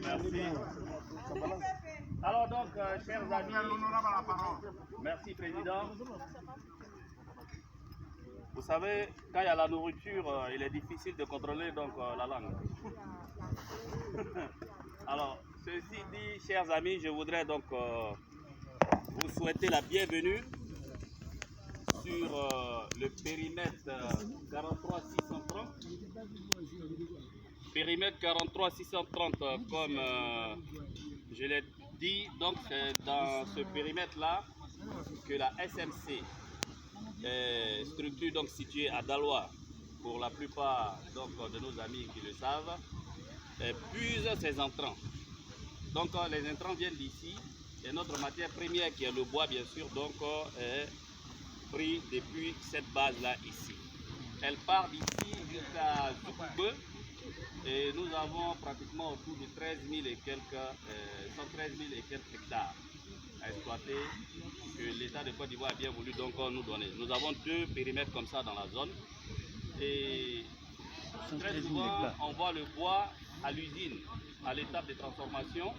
Merci. Alors donc, chers amis, merci Président. Vous savez, quand il y a la nourriture, il est difficile de contrôler donc la langue. Alors, ceci dit, chers amis, je voudrais donc vous souhaiter la bienvenue sur le périmètre 43630. Périmètre 43630, comme je l'ai dit, donc c'est dans ce périmètre-là que la SMC, structure donc située à Daloa, pour la plupart donc, de nos amis qui le savent, puise ses entrants. Donc les entrants viennent d'ici et notre matière première qui est le bois bien sûr donc est pris depuis cette base-là ici. Elle part d'ici jusqu'à Zoukoube et nous avons pratiquement autour de 13 000 et quelques, 113 000 et quelques hectares à exploiter que l'État de Côte d'Ivoire a bien voulu donc nous donner. Nous avons 2 périmètres comme ça dans la zone et très souvent on voit le bois à l'usine, à l'étape de transformation.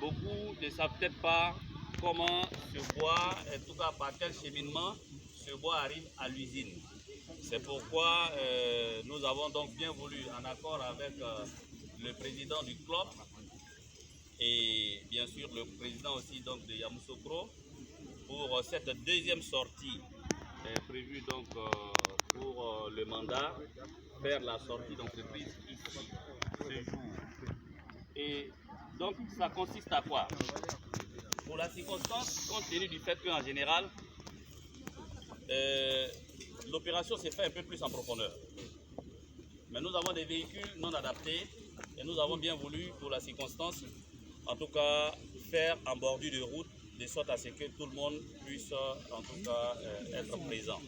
Beaucoup ne savent peut-être pas comment ce bois, en tout cas par quel cheminement, ce bois arrive à l'usine. C'est pourquoi nous avons donc bien voulu, en accord avec le président du club et bien sûr le président aussi donc de Yamoussoukro, pour cette deuxième sortie prévue donc pour le mandat, faire la sortie d'entreprise ici ce jour. Et donc ça consiste à quoi? Pour la circonstance, compte tenu du fait qu'en général, l'opération s'est faite un peu plus en profondeur. Mais nous avons des véhicules non adaptés et nous avons bien voulu, pour la circonstance, en tout cas, faire en bordure de route, de sorte à ce que tout le monde puisse, en tout cas, être présent.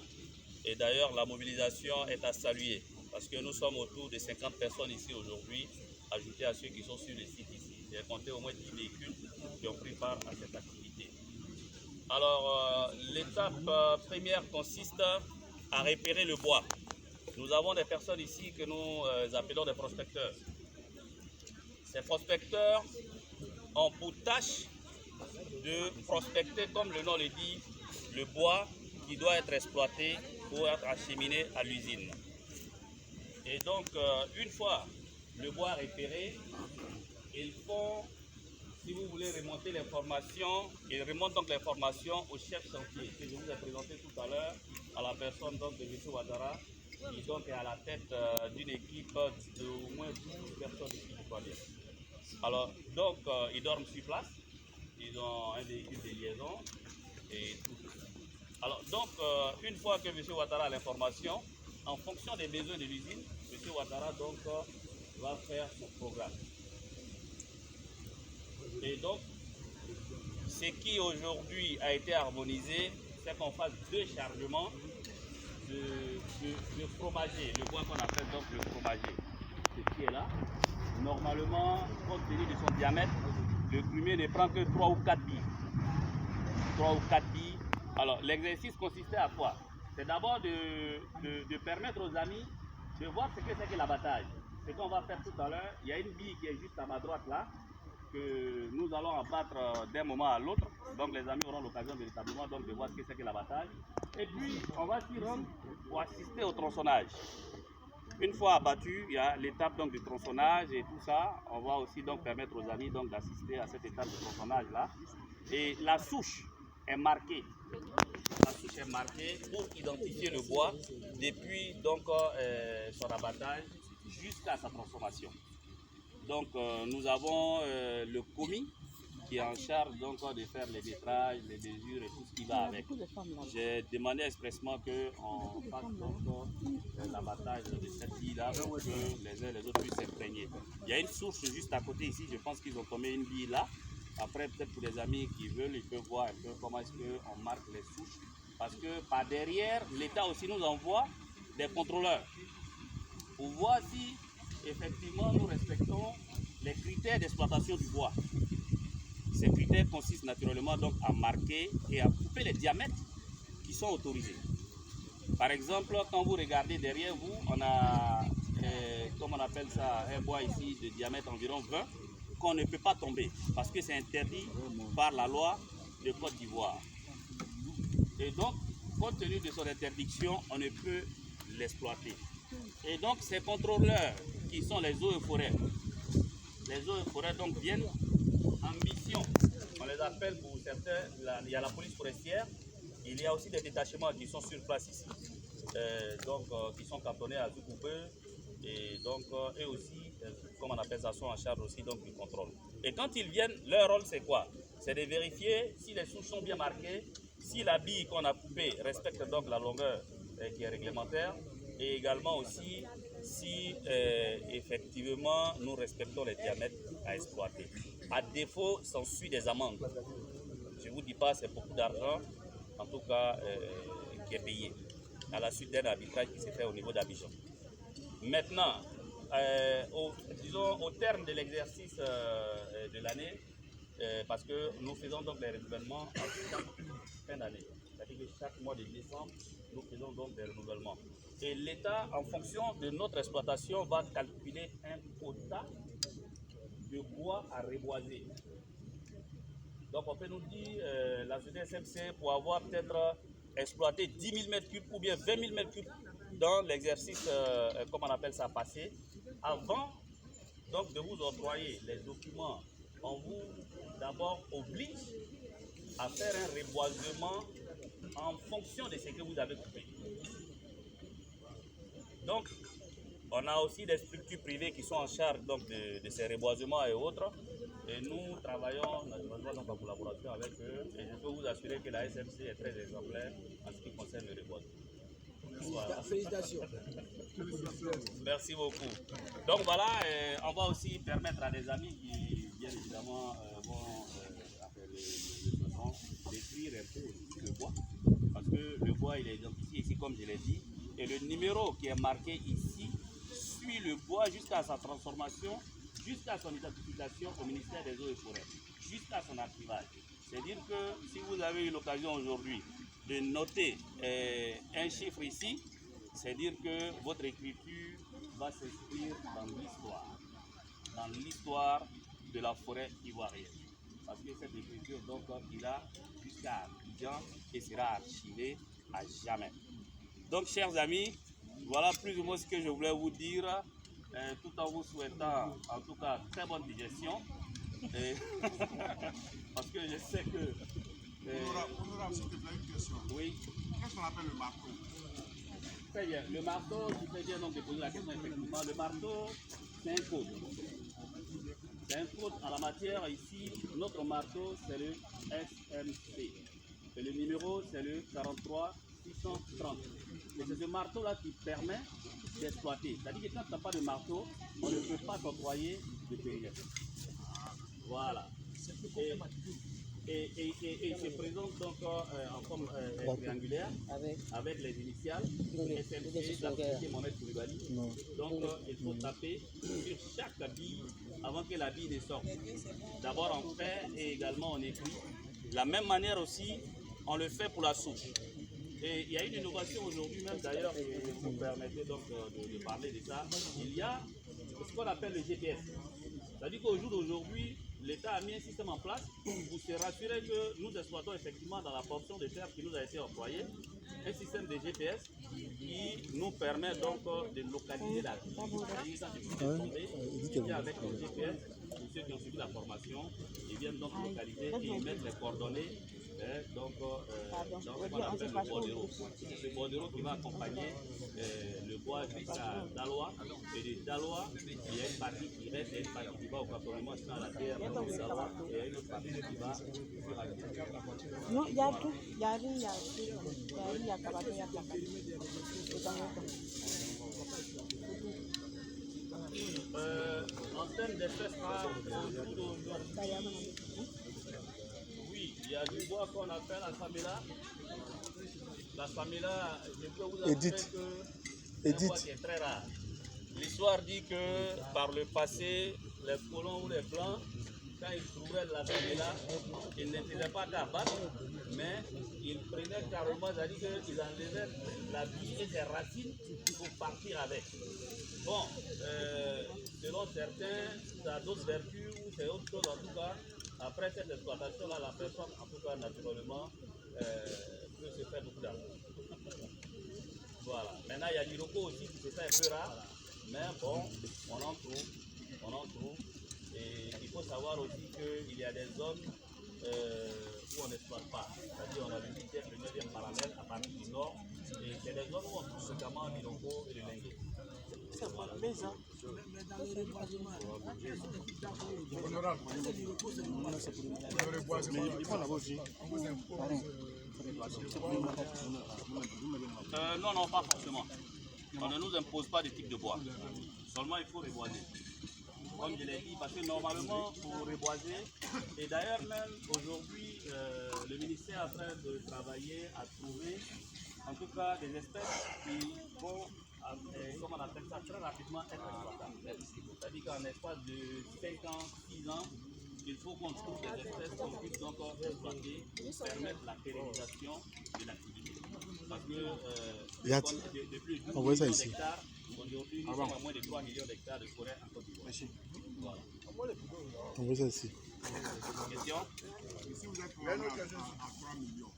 Et d'ailleurs, la mobilisation est à saluer, parce que nous sommes autour de 50 personnes ici aujourd'hui, ajoutées à ceux qui sont sur le site ici. J'ai compté au moins 10 véhicules qui ont pris part à cette activité. Alors, l'étape première consiste à repérer le bois. Nous avons des personnes ici que nous appelons des prospecteurs. Ces prospecteurs ont pour tâche de prospecter, comme le nom le dit, le bois qui doit être exploité pour être acheminé à l'usine. Et donc, une fois le bois repéré, ils font, si vous voulez remonter l'information, ils remontent donc l'information au chef chantier que je vous ai présenté tout à l'heure, à la personne donc de M. Ouattara, qui donc est à la tête d'une équipe d'au moins 12 personnes ici, je crois bien. Alors, donc, ils dorment sur place, ils ont un véhicule de liaison et tout. Alors, donc, une fois que M. Ouattara a l'information, en fonction des besoins de l'usine, M. Ouattara donc va faire son programme. Et donc, ce qui aujourd'hui a été harmonisé, c'est qu'on fasse 2 chargements de fromager, le bois qu'on appelle donc le fromager. Ce qui est là. Normalement, compte tenu de son diamètre, le grumier ne prend que 3 ou 4 billes. 3 ou 4 billes. Alors, l'exercice consistait à quoi? C'est d'abord de permettre aux amis de voir ce que c'est que l'abattage. Ce qu'on va faire tout à l'heure, il y a une bille qui est juste à ma droite là, que nous allons abattre d'un moment à l'autre. Donc les amis auront l'occasion véritablement donc, de voir ce que c'est que l'abattage. Et puis, on va s'y rendre pour assister au tronçonnage. Une fois abattu, il y a l'étape donc du tronçonnage et tout ça. On va aussi donc permettre aux amis donc d'assister à cette étape de tronçonnage là. Et la souche est marquée. La souche est marquée pour identifier le bois depuis donc son abattage jusqu'à sa transformation. Donc nous avons le commis qui est en charge donc de faire les métrages, les mesures et tout ce qui va avec. J'ai demandé expressement qu'on fasse donc l'abattage de cette bille-là pour que les uns et les autres puissent s'imprégner. Il y a une source juste à côté ici, je pense qu'ils ont tombé une bille là. Après, peut-être pour les amis qui veulent, ils peuvent voir un peu comment est-ce qu'on marque les souches. Parce que par derrière, l'État aussi nous envoie des contrôleurs pour voir si effectivement nous respectons les critères d'exploitation du bois. Ces critères consistent naturellement donc à marquer et à couper les diamètres qui sont autorisés. Par exemple, quand vous regardez derrière vous, on a comme on appelle ça, un bois ici de diamètre environ 20, qu'on ne peut pas tomber parce que c'est interdit par la loi de Côte d'Ivoire. Et donc, compte tenu de son interdiction, on ne peut l'exploiter. Et donc, ces contrôleurs qui sont les eaux et forêts, donc viennent en mission. On les appelle pour certains, il y a la police forestière, il y a aussi des détachements qui sont sur place ici, qui sont cantonnés à Zoukoube. Et donc, eux aussi, comme on appelle ça, sont en charge aussi donc, du contrôle. Et quand ils viennent, leur rôle c'est quoi? C'est de vérifier si les souches sont bien marquées, si la bille qu'on a coupée respecte donc la longueur qui est réglementaire, et également aussi si effectivement nous respectons les diamètres à exploiter. À défaut, s'ensuit des amendes. Je ne vous dis pas, c'est beaucoup d'argent, en tout cas, qui est payé, à la suite d'un arbitrage qui s'est fait au niveau d'Abidjan. Maintenant, au terme de l'exercice de l'année, parce que nous faisons donc les renouvellements à chaque fin d'année. C'est-à-dire que chaque mois de décembre, nous faisons donc des renouvellements. Et l'État, en fonction de notre exploitation, va calculer un quota de bois à reboiser. Donc on peut nous dire, la société SMC, pour avoir peut-être exploité 10 000 m3 ou bien 20 000 m3 dans l'exercice, comme on appelle ça, passé, avant donc, de vous octroyer les documents, on vous d'abord oblige à faire un reboisement en fonction de ce que vous avez coupé. Donc, on a aussi des structures privées qui sont en charge donc, de ces reboisements et autres. Et nous travaillons naturellement en collaboration avec eux. Et je peux vous assurer que la SMC est très exemplaire en ce qui concerne le reboisement. Voilà. Félicitations. Merci beaucoup. Donc voilà, on va aussi permettre à des amis qui, bien évidemment, vont décrire un peu le bois. Parce que le bois, il est identifié ici, comme je l'ai dit. Et le numéro qui est marqué ici suit le bois jusqu'à sa transformation, jusqu'à son identification au ministère des Eaux et Forêts, jusqu'à son archivage. C'est-à-dire que si vous avez eu l'occasion aujourd'hui de noter un chiffre ici, c'est-à-dire que votre écriture va s'inscrire dans l'histoire de la forêt ivoirienne. Parce que cette écriture, donc, il a jusqu'à Abidjan et sera archivée à jamais. Donc, chers amis, voilà plus ou moins ce que je voulais vous dire, tout en vous souhaitant, en tout cas, très bonne digestion. Parce que je sais que... Honorable, s'il te plaît, une question. Oui. Qu'est-ce qu'on appelle le marteau? Très bien. Le marteau, tu fais bien donc de poser la question effectivement. Le marteau, c'est un code. C'est un code en la matière. Ici, notre marteau, c'est le SMC. Et le numéro, c'est le 43 630. Et c'est ce marteau-là qui permet d'exploiter. C'est-à-dire que quand tu n'as pas de marteau, on ne peut pas t'octroyer de périmètre. Voilà. Et il se présente donc en forme triangulaire avec les initiales SMC, d'appliquer Mohamed Koulibaly. Donc il faut taper sur chaque bille avant que la bille ne sorte. D'abord on fait et également on écrit. De la même manière aussi, on le fait pour la souche. Et il y a une innovation aujourd'hui même d'ailleurs, et vous me permettez donc de parler de ça. Il y a ce qu'on appelle le GPS. C'est-à-dire qu'au jour d'aujourd'hui, l'État a mis un système en place pour se rassurer que nous exploitons effectivement dans la portion de terre qui nous a été employée un système de GPS qui nous permet donc de localiser la ville. C'est-à-dire avec le GPS, pour ceux qui ont suivi la formation, ils viennent donc localiser et mettre les coordonnées donc, dans ce qu'on appelle le bordereau. C'est ce bordereau qui va accompagner le bois jusqu'à Daloa. Et de Daloa, il y a une partie qui reste et une partie qui va au cantonnement dans la terre. Et il y a une autre partie qui va sur Agriculture. Non, il y a tout. Il y a rien, il y a tout. Il y a Kabato, il y a Plakati. En termes d'espèces rares, oui, il y a du bois qu'on appelle la samela. La samela, je peux vous assurer que c'est un bois qui est très rare. L'histoire dit que par le passé, les colons ou les blancs quand ils trouvaient la là, ils ne faisaient pas d'abattre, mais ils prenaient carrément, c'est-à-dire qu'ils enlevaient la vie et ses racines pour partir avec. Bon, selon certains, ça a d'autres vertus ou c'est autre chose en tout cas. Après cette exploitation-là, la personne, en tout cas naturellement, peut se faire beaucoup d'argent. Voilà. Maintenant, il y a l'iroko aussi qui c'est un peu rare, mais bon, on en trouve. Et il faut savoir aussi qu'il y a des zones où on n'exploite pas. C'est-à-dire on a vu des premières parallèles à partir du nord. Et c'est des zones où on trouve fréquemment l'iroko et le linguet. Voilà. Non, pas forcément. On ne nous impose pas de type de bois. Seulement, il faut reboiser. Comme je l'ai dit, parce que normalement, pour reboiser, et d'ailleurs même aujourd'hui, le ministère est en train de travailler à trouver, en tout cas, des espèces qui vont, comme on appelle ça, très rapidement être exploitables. C'est-à-dire qu'en espace de 5 ans, 6 ans, il faut qu'on trouve des espèces qu'on puisse encore exploiter pour permettre la pérennisation de l'activité. Parce que depuis 12 millions d'hectares, aujourd'hui nous sommes à moins de 3 millions d'hectares de forêt en Côte d'Ivoire. Voilà. On voit ça ici. Question? Ici, vous êtes à 3 millions.